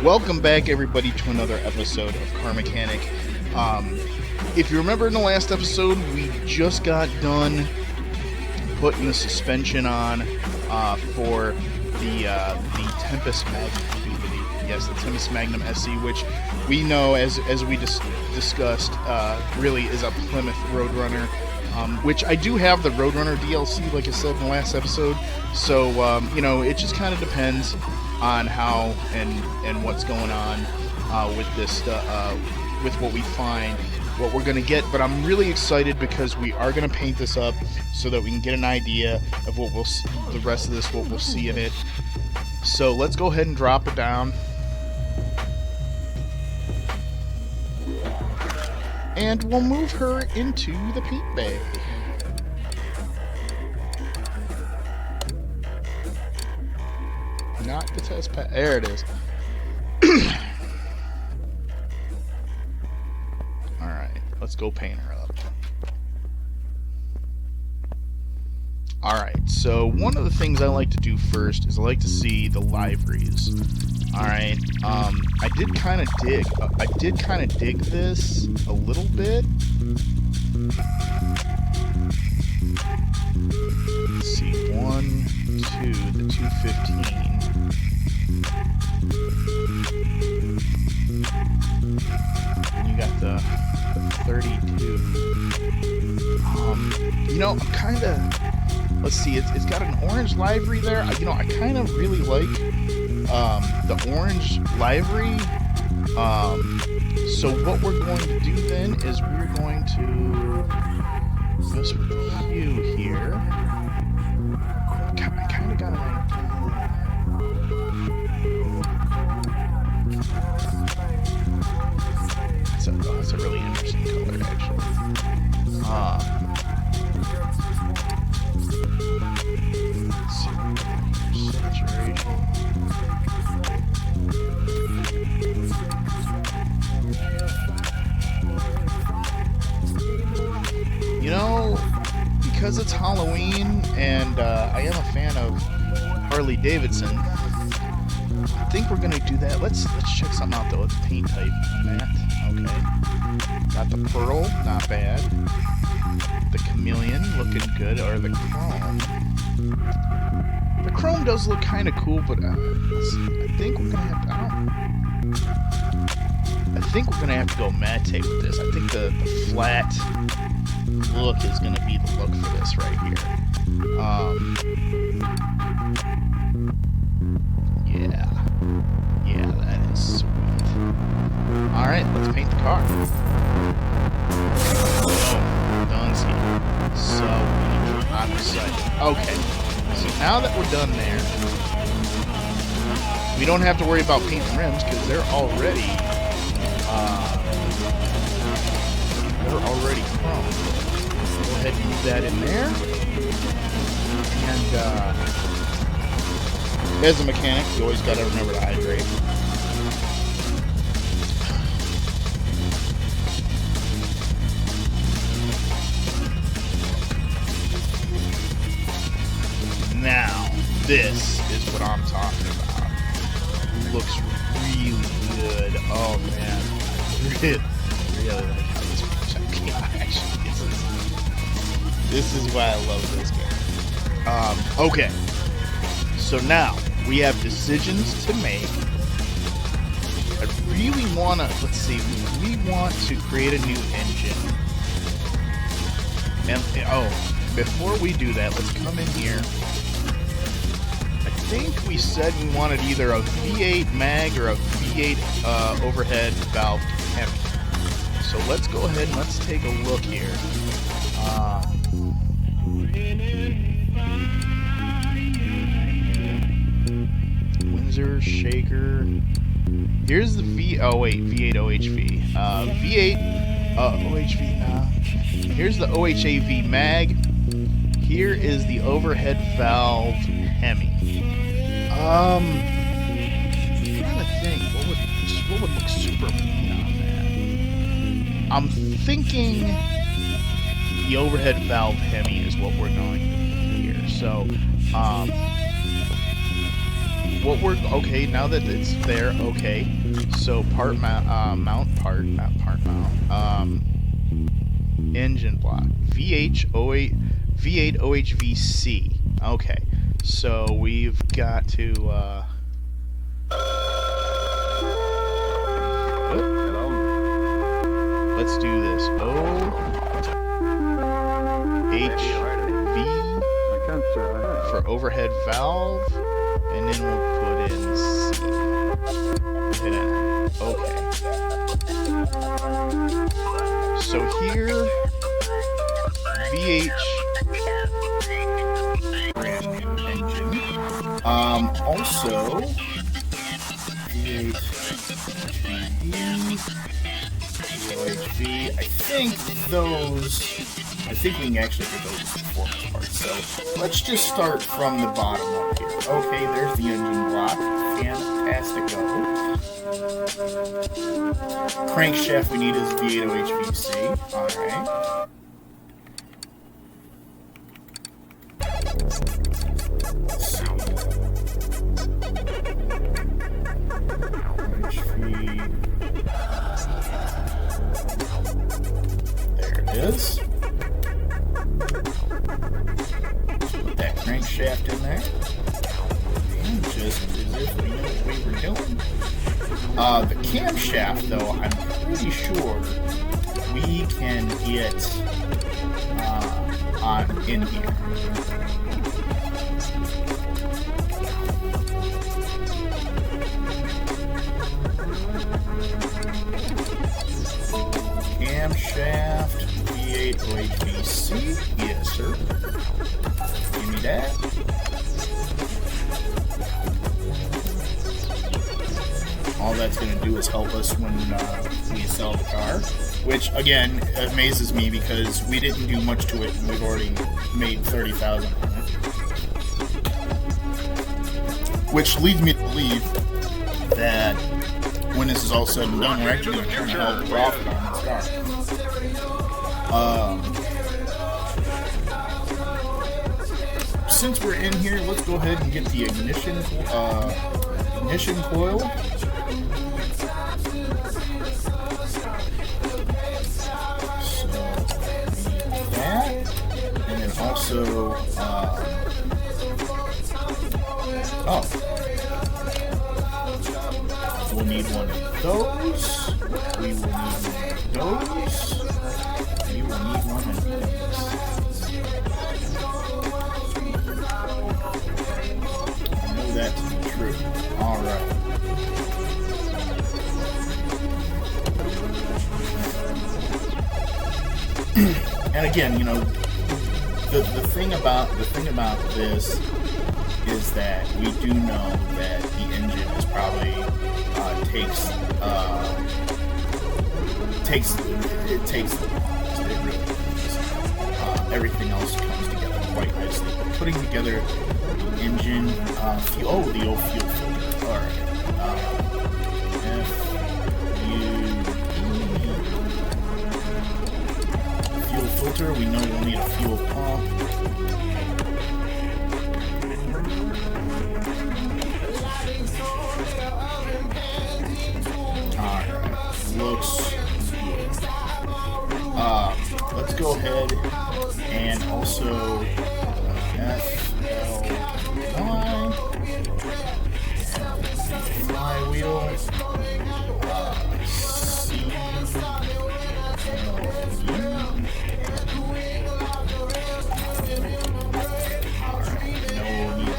Welcome back, everybody, to another episode of Car Mechanic. If you remember in the last episode, we just got done putting the suspension on for the Tempest Magnum. Yes, the Tempest Magnum SC, which we know, as we discussed, really is a Plymouth Roadrunner. Which I do have the Roadrunner DLC, like I said in the last episode. So it just kind of depends on how and what's going on with this with what we find, what we're gonna get. But I'm really excited because we are gonna paint this up so that we can get an idea of what the rest of this, what we'll see in it. So let's go ahead and drop it down. And we'll move her into the paint bay. Not the test pad. There it is. Alright, let's go paint her up. Alright, so one of the things I like to do first is I like to see the liveries. Alright, I did kind of dig this a little bit. Let's see, 1, 2, the 215. And you got the 32. I'm kind of, let's see, it's got an orange livery there. I kind of really like the orange livery. So what we're going to do then is we're going to mess with the hue here. I kind of got an idea. That's a really interesting color, actually. Let's see, saturation. Because it's Halloween and I am a fan of Harley Davidson, I think we're gonna do that. Let's check something out though. It's paint type matte. Okay. Got the pearl, not bad. The chameleon looking good, or the chrome. The chrome does look kind of cool, but I think we're gonna have to. I think we're gonna have to go matte with this. I think the flat look is going to be the look for this right here. Yeah, that is sweet. Alright, let's paint the car. Oh, done skiing. So I'm excited. Okay, so now that we're done there, we don't have to worry about painting rims because they're already chrome. Go ahead and move that in there. And as a mechanic, you always got to remember to hydrate. Now, this is what I'm talking about. Looks really good. Oh man, really like how this works. Actually, this is why I love this game. Okay, so now we have decisions to make. I really want to, let's see, we want to create a new engine. And, before we do that, let's come in here. I think we said we wanted either a V8 mag or a V8 overhead valve Hemi. So let's go ahead and let's take a look here. Windsor, Shaker. Here's the V8 OHV. V8 OHV. Here's the OHAV mag. Here is the overhead valve Hemi. I'm trying to think what would look super mean on that. I'm thinking the overhead valve Hemi is what we're going to do here. So what we're okay now that it's there. Okay, so engine block VH08 V8 OHVC. Okay, so we've got to let's do this. OHV for overhead valve, and then we'll put in C. Hit enter. Okay. So here, VH brand new engine. Also, VH OHV. I think we can actually get those performance parts. So let's just start from the bottom up here. Okay, there's the engine block. Fantastico. Crankshaft we need is V8 OHVC. Alright. There it is. Put that crankshaft in there. And just as if we knew what we were doing. The camshaft, though, I'm pretty sure we can get on in here. Camshaft, V8 OHVC. Yes, sir. Give me that. All that's going to do is help us when we sell the car, which again amazes me because we didn't do much to it and we've already made $30,000 on it. Which leads me to believe that when this is all said and done, we're actually going to turn a hell of a profit on this car. Since we're in here, let's go ahead and get the ignition coil. Also, we'll need one of those. We will need one of those. We will need one of these. I know that to be true. Alright. And again, you know, the thing about this is that we do know that the engine is probably takes the longest. It really does. Everything else comes together quite nicely. But putting together the engine, the old fuel filter. All right. Fuel filter. We know we'll need a fuel pump. Looks good. Let's go ahead and also FLY flywheel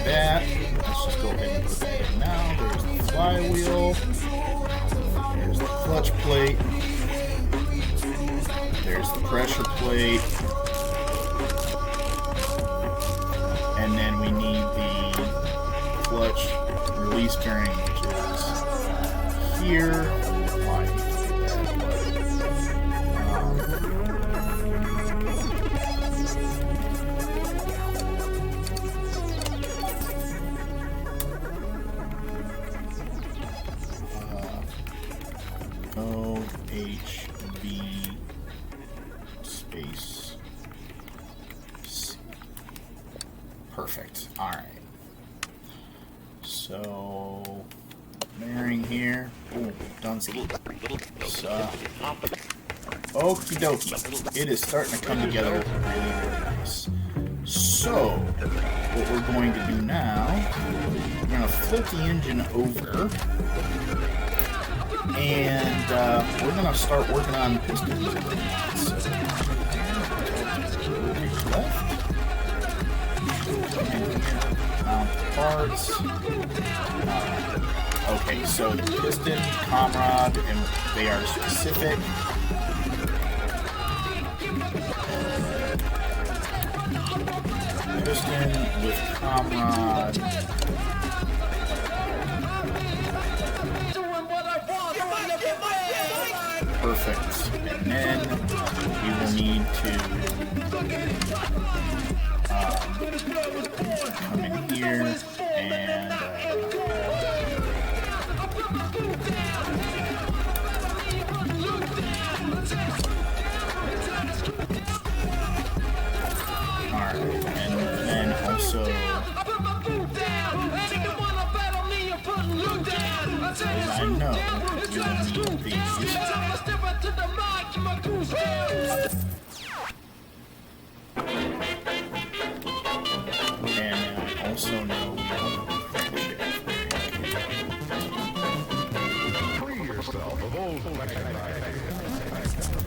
that. Let's just go ahead and put that in now. There's the flywheel. There's the clutch plate. There's the pressure plate. And then we need the clutch release bearing, which is here. Why do OHV space C. Perfect. All right. So So, bearing here. Ooh, Dunsky. Okie dokie. It is starting to come together really, really nice. So, what we're going to do now, we're going to flip the engine over. And we're going to start working on pistons. So, left. Parts. Okay, so the piston, comrade, and they are specific. Piston with comrade. Perfect. And then we will need to come in here and alright, and then also as I know you will need these. And I also know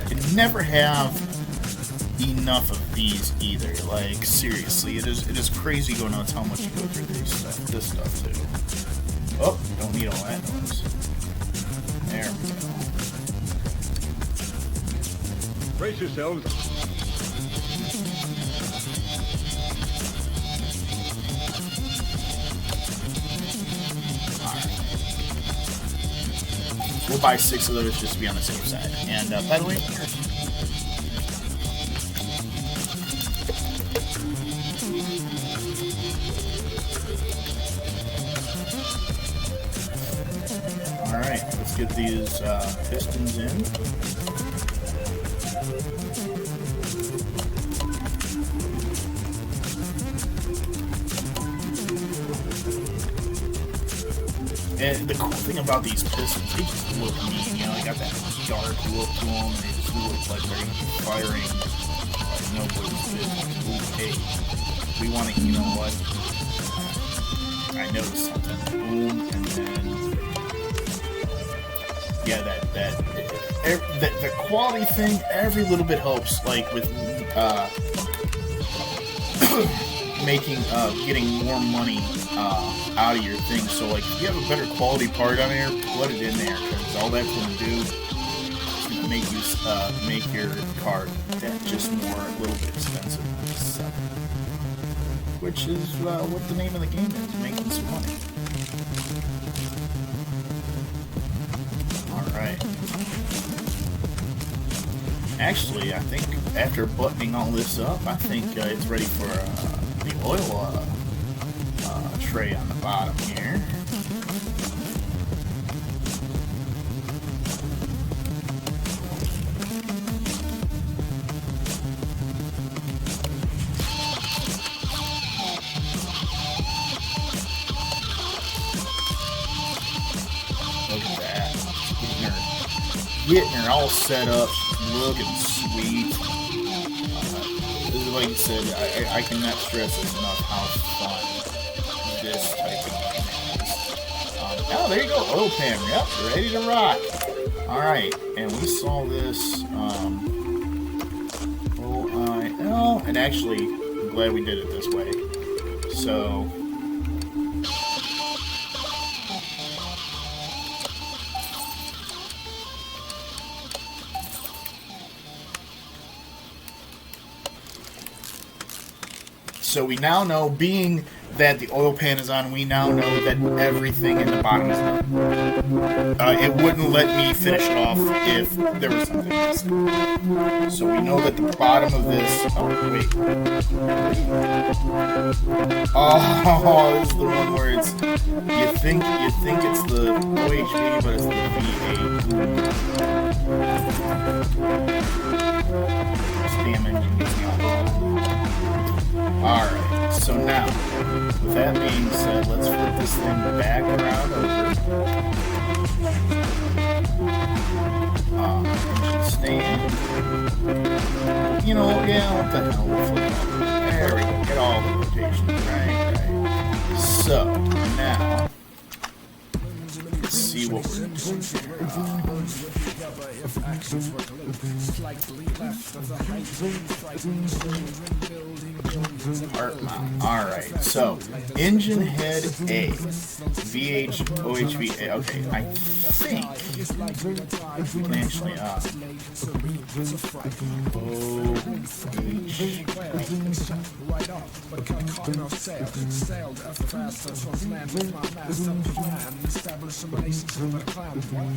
we can never have enough of these either. Like seriously, it is crazy going on how much you go through this stuff too. Oh, don't need all that noise. There we go. Brace yourselves. We'll buy 6 of those just to be on the safe side. And by the way, alright, let's get these pistons in. And the cool thing about these pistons, they just look neat, you know, they got that dark look to them, they just look like they're firing like nobody's business. Ooh, hey, we want to, you know what, I noticed something, boom, and then, yeah, the quality thing, every little bit helps, like with, making, getting more money, out of your thing. So like if you have a better quality part on there, put it in there, because all that's going to do is going to make you make your car just more a little bit expensive, which is what the name of the game is, making some money. Alright, actually I think after buttoning all this up, I think it's ready for the oil tray on the bottom here. Look at that. Getting her all set up, looking sweet. This is like I said, I cannot stress this enough how fun this type of game is. Oh, there you go, oil pan, yep, ready to rock. Alright, and we saw this, OIL, and actually, I'm glad we did it this way. So, we now know, being that the oil pan is on, we now know that everything in the bottom is done. It wouldn't let me finish it off if there was something missing. So we know that the bottom of this... Oh, wait. Oh, this is the one where it's... You think it's the OHV, but it's the V8. Damn engine gets me all Alright, so now, with that being said, let's flip this thing back around over. Stay in. You know, yeah, what the hell, we'll flip it. There we go, get all the rotations, right. So, now, let's see what we're doing here. Heart mount. Alright, so engine head A. VH, OHV A. Okay, I think we can actually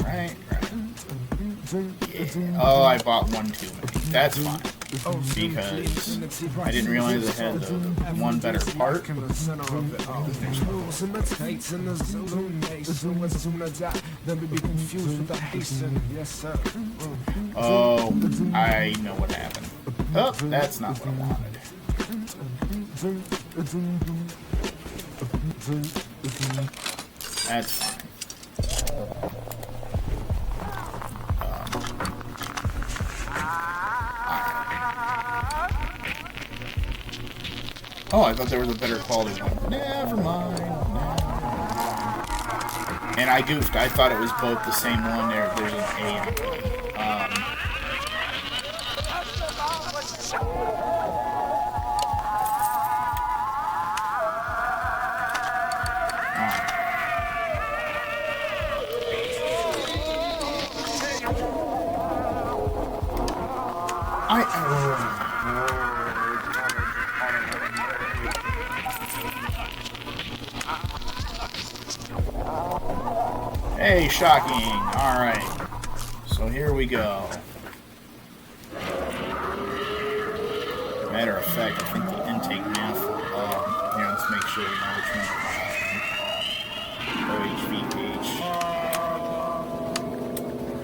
Right. Yeah. Oh, I bought one too many. That's fine. Because I didn't realize I had the one better part. Oh, I know what happened. Oh, that's not what I wanted. That's fine. Oh, I thought there was a better quality one. Never mind. And I goofed. I thought it was both the same one. There's an A and a B. Hey, shocking. Alright. So here we go. Matter of fact, I think the intake math. Here, let's make sure we know which one. OHVH.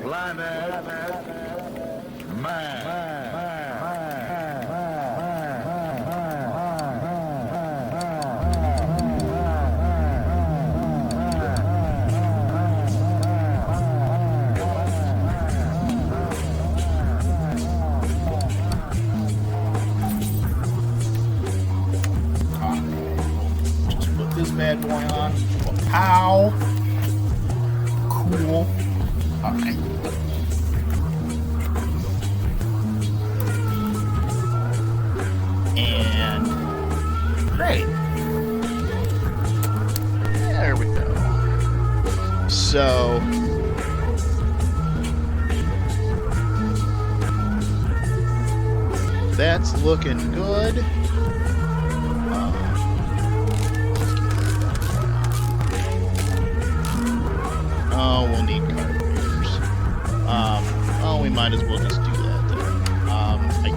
Planet Man. Bad boy on. Ow! Cool. Okay. And great. There we go. So that's looking good. Oh, we'll need carburetors. Oh, we might as well just do that then. I think.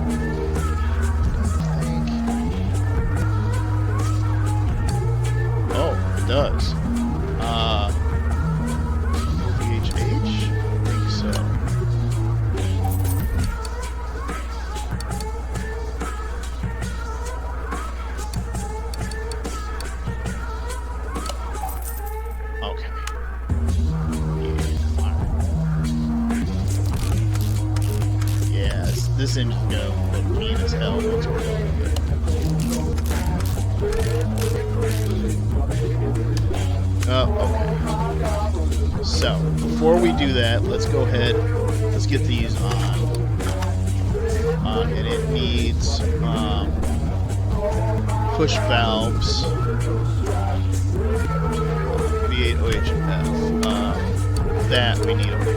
Oh, it does. VHH? I think so. Okay. This engine's gonna look mean as hell once we're done with it. Oh, okay. So, before we do that, let's go ahead, let's get these on. And it needs push valves. V8 OHF. That we need over here.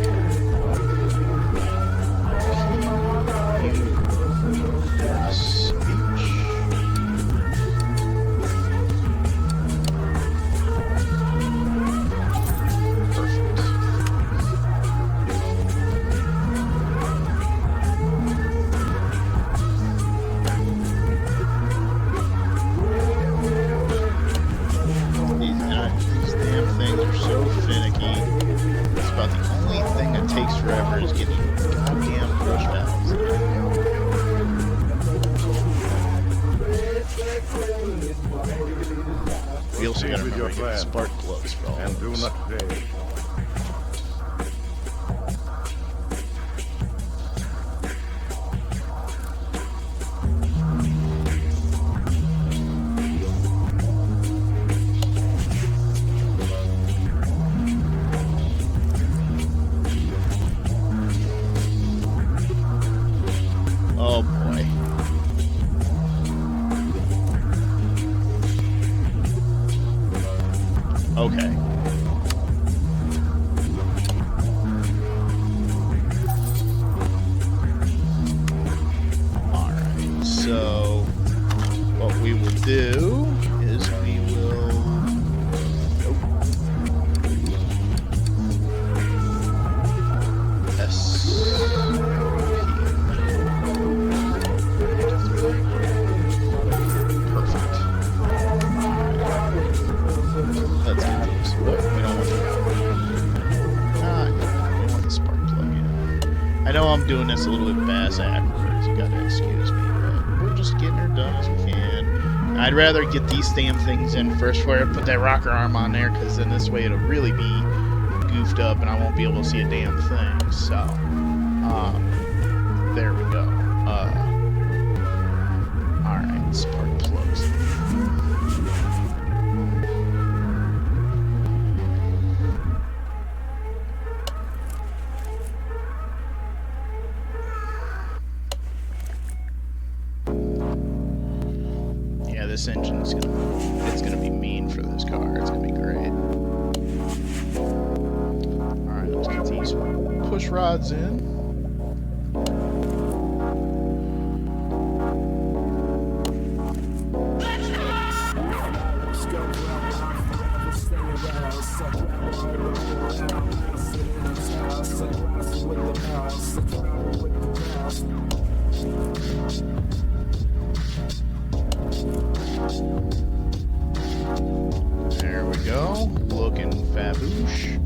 Forever is getting goddamn push valves. your I get the plan. spark plugs for all And of do those. not fail. Oh boy. Okay. Alright, so what we will do is we will... Nope. Perfect. Let's get these. What? We don't want the we want the spark plug in. I know I'm doing this a little bit backwards. You gotta excuse me, but we're just getting her done as we can. I'd rather get these damn things in first before I put that rocker arm on there, because then this way it'll really be goofed up and I won't be able to see a damn thing. So, there we go. Alright, spark plugs. Yeah, this engine's gonna be mean for this car. It's gonna be great. Alright, let's get these push rods in. There we go. Looking faboosh.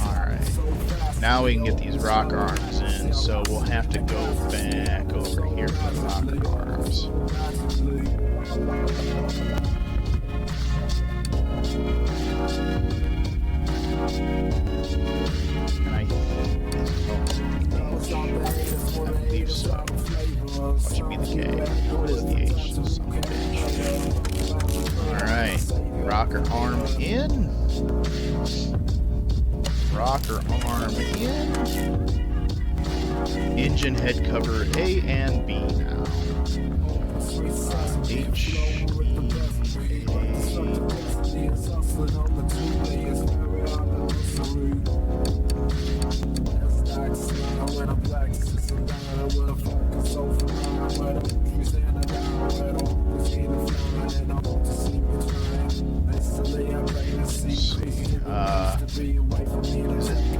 Alright. Now we can get these rocker arms in, so we'll have to go back over here for the rocker arms. And I believe so. What should be the K? What is the H? Son of a bitch. Alright. Rocker arm in. Rocker arm in. Engine head cover A and B now. H, E,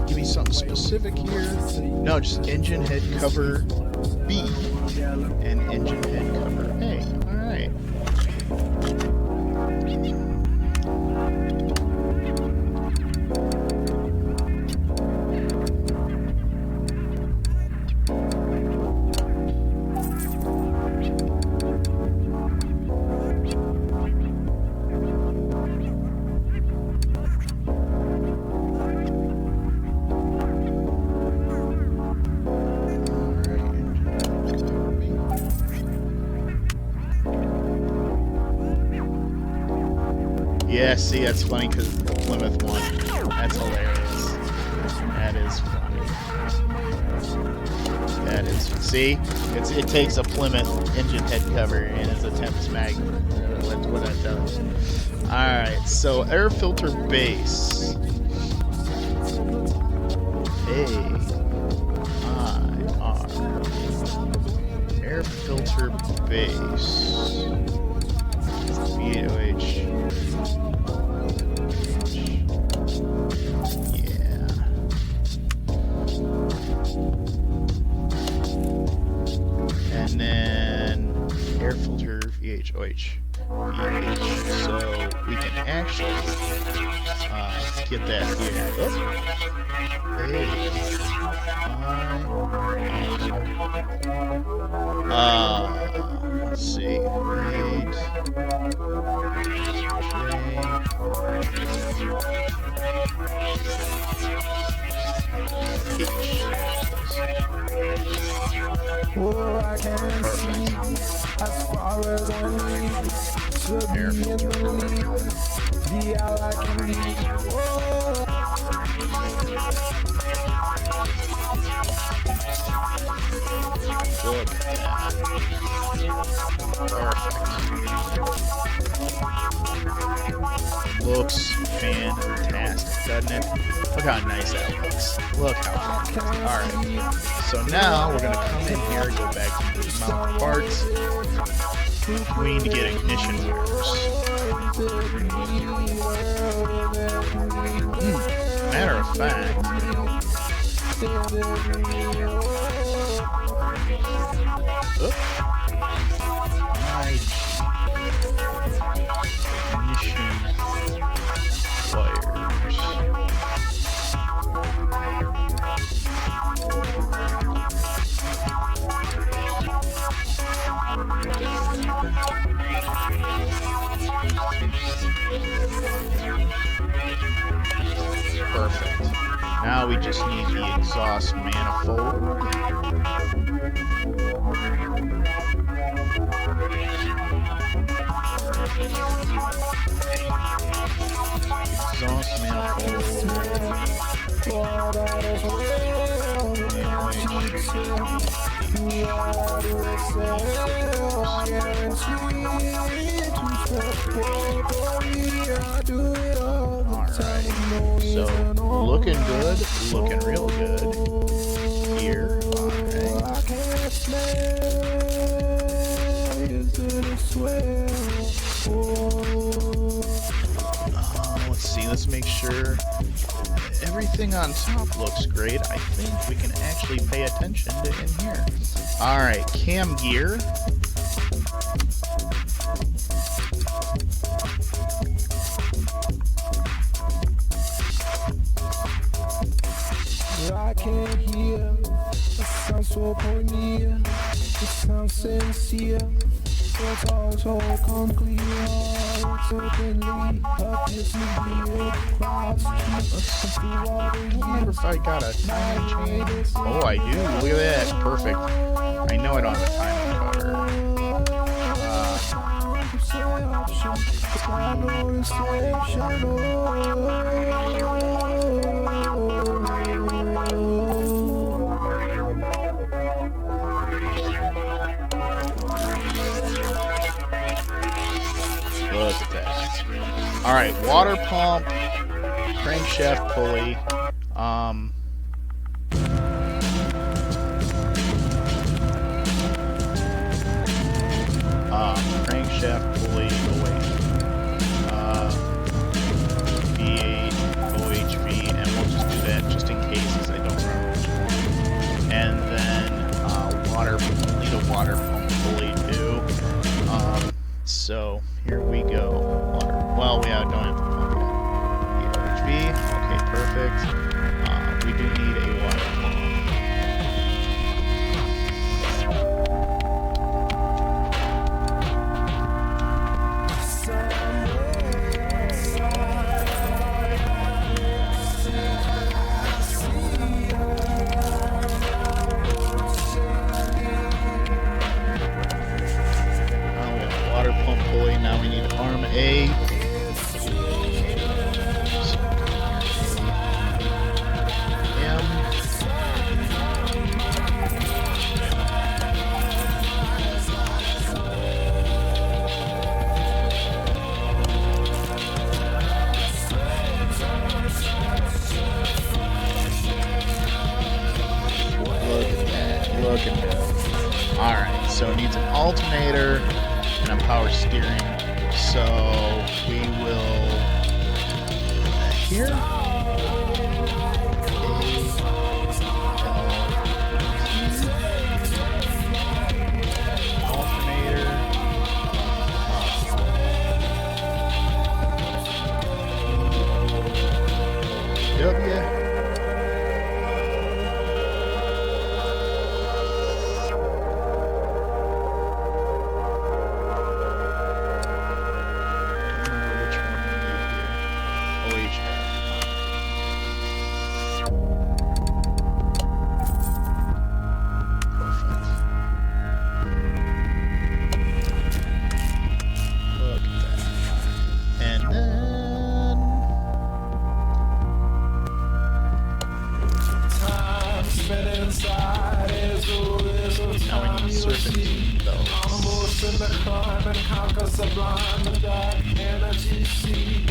give me something specific here. No, just engine head cover B and engine head cover A. Alright. Yeah, see, that's funny because the Plymouth one. That's hilarious. That is funny. That is. See, it takes a Plymouth engine head cover and it's a Tempest Magnum. What that does. All right, so air filter base. A-I-R. Air filter base. V-O-H. Yeah. And then air filter VHOH. So we can actually get that here. Let's see. Oh, I can see as far as I need to be in the lead. Be all I can be. Oh. Look at that. Perfect. Looks fantastic, doesn't it? Look how nice that looks. Look how nice. Alright. So now we're going to come in here, go back to the mount parts. We need to get ignition wires. Matter of fact, perfect. Now we just need the exhaust manifold. Exhaust manifold. Alright, so looking good, looking real good here. Let's see, let's make sure everything on top looks great. I think we can actually pay attention to in here. Alright, cam gear. I can't hear. It sounds so poignant. It sounds sincere. It's all so come clear. It's openly obviously across. I wonder if I got a timing chain. Oh, I do. Look at that. Perfect. I know I don't have a timing cover. Look at that. Alright, water pump, crankshaft pulley, crankshaft pulley, V8, OHV, and we'll just do that just in case, as I don't remember. And then water, we'll need a water pump pulley too. So here we go. Water. Well, we don't have to pump yet. OHV, okay, perfect. We do need a water pump. Water pump pulley. Now we need arm A. Look at that. Alright, so it needs an alternator and a power steering. So we will here. Alternator. W. 17, though. In the climb and conquer sublime the dark energy sea.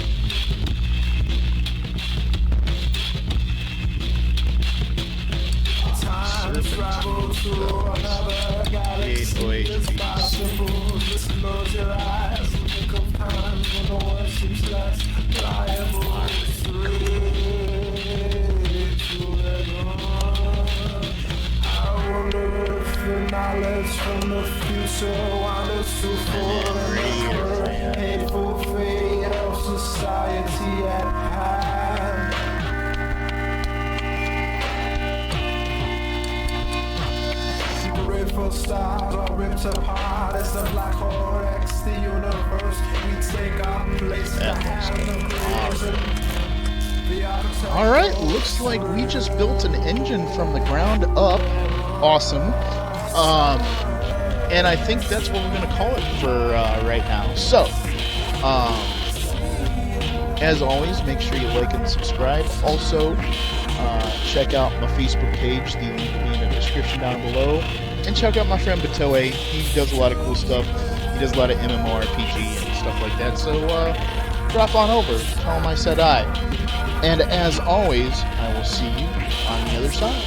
Time travels through another galaxy. It's possible. Just close your eyes and think of times when the world seems less pliable. Straight to the dawn. I wonder if the knowledge from the future wanders too far in the hateful fate of society at hand. Grateful stars are ripped apart as the black hole X the universe. We take our place in the hand of creation. Alright, looks like we just built an engine from the ground up. Awesome. And I think that's what we're going to call it for right now. So, as always, make sure you like and subscribe. Also, check out my Facebook page. The link will be in the description down below. And check out my friend Batoe. He does a lot of cool stuff. He does a lot of MMORPG and stuff like that. So, drop on over. Tell him I said hi. And as always, I will see you on the other side.